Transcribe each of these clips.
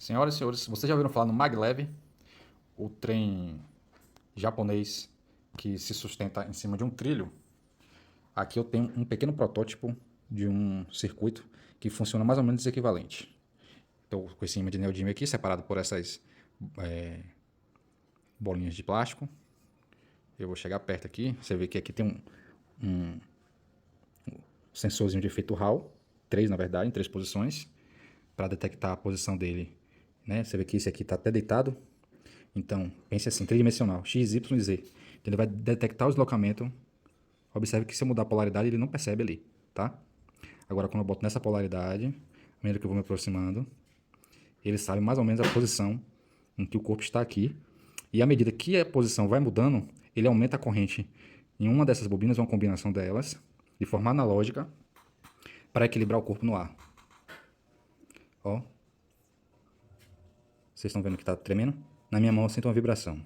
Senhoras e senhores, vocês já ouviram falar no maglev, o trem japonês que se sustenta em cima de um trilho? Aqui eu tenho um pequeno protótipo de um circuito que funciona mais ou menos equivalente. Estou com esse imã de neodímio aqui, separado por essas bolinhas de plástico. Eu vou chegar perto aqui, você vê que aqui tem um sensorzinho de efeito Hall, 3 na verdade, em 3 posições, para detectar a posição dele. Né? Você vê que esse aqui está até deitado. Então, pense assim, tridimensional, x, y e z. Então, ele vai detectar o deslocamento. Observe que se eu mudar a polaridade, ele não percebe ali, tá? Agora, quando eu boto nessa polaridade, à medida que eu vou me aproximando, ele sabe mais ou menos a posição em que o corpo está aqui. E à medida que a posição vai mudando, ele aumenta a corrente em uma dessas bobinas, uma combinação delas, de forma analógica, para equilibrar o corpo no ar. Ó. Vocês estão vendo que está tremendo? Na minha mão eu sinto uma vibração.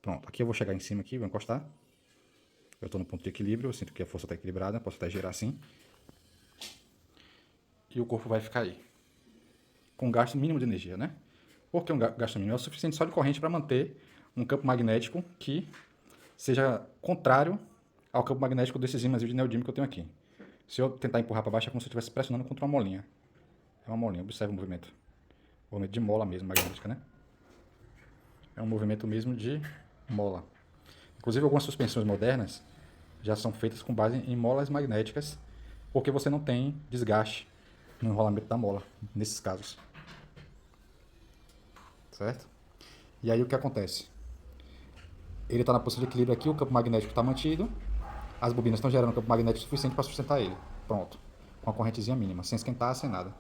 Pronto, aqui eu vou chegar em cima aqui, vou encostar. Eu estou no ponto de equilíbrio, eu sinto que a força está equilibrada, posso até girar assim. E o corpo vai ficar aí. Com gasto mínimo de energia, né? Por que um gasto mínimo? É o suficiente só de corrente para manter um campo magnético que seja contrário ao campo magnético desses ímãs de neodímio que eu tenho aqui. Se eu tentar empurrar para baixo, é como se eu estivesse pressionando contra uma molinha. É uma molinha, observe o movimento. O movimento de mola mesmo, magnética, né? É um movimento mesmo de mola. Inclusive, algumas suspensões modernas já são feitas com base em molas magnéticas, porque você não tem desgaste no enrolamento da mola, nesses casos. Certo? E aí o que acontece? Ele está na posição de equilíbrio aqui, o campo magnético está mantido, as bobinas estão gerando campo magnético suficiente para sustentar ele. Pronto. Com a correntezinha mínima, sem esquentar, sem nada.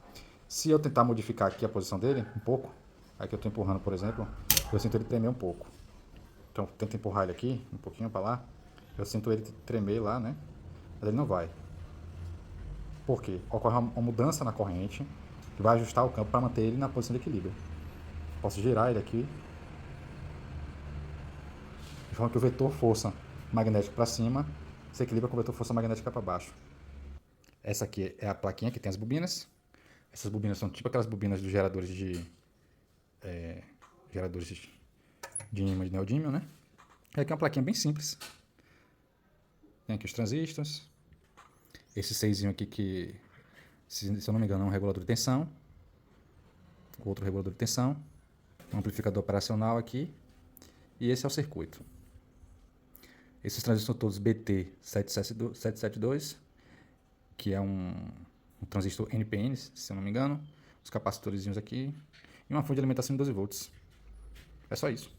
Se eu tentar modificar aqui a posição dele, um pouco, aqui eu estou empurrando, por exemplo, eu sinto ele tremer um pouco. Então, tento empurrar ele aqui, um pouquinho para lá, eu sinto ele tremer lá, né? Mas ele não vai. Por quê? Ocorre uma mudança na corrente que vai ajustar o campo para manter ele na posição de equilíbrio. Posso girar ele aqui, de forma que o vetor força magnético para cima se equilibra com o vetor força magnética para baixo. Essa aqui é a plaquinha que tem as bobinas. Essas bobinas são tipo aquelas bobinas dos geradores de ímã de neodímio, né? E aqui é uma plaquinha bem simples. Tem aqui os transistores. Esse 6 aqui que, se eu não me engano, é um regulador de tensão. Outro regulador de tensão. Um amplificador operacional aqui. E esse é o circuito. Esses transistores são todos BT772, que é um transistor NPN, se eu não me engano. Os capacitorzinhos aqui. E uma fonte de alimentação de 12 volts. É só isso.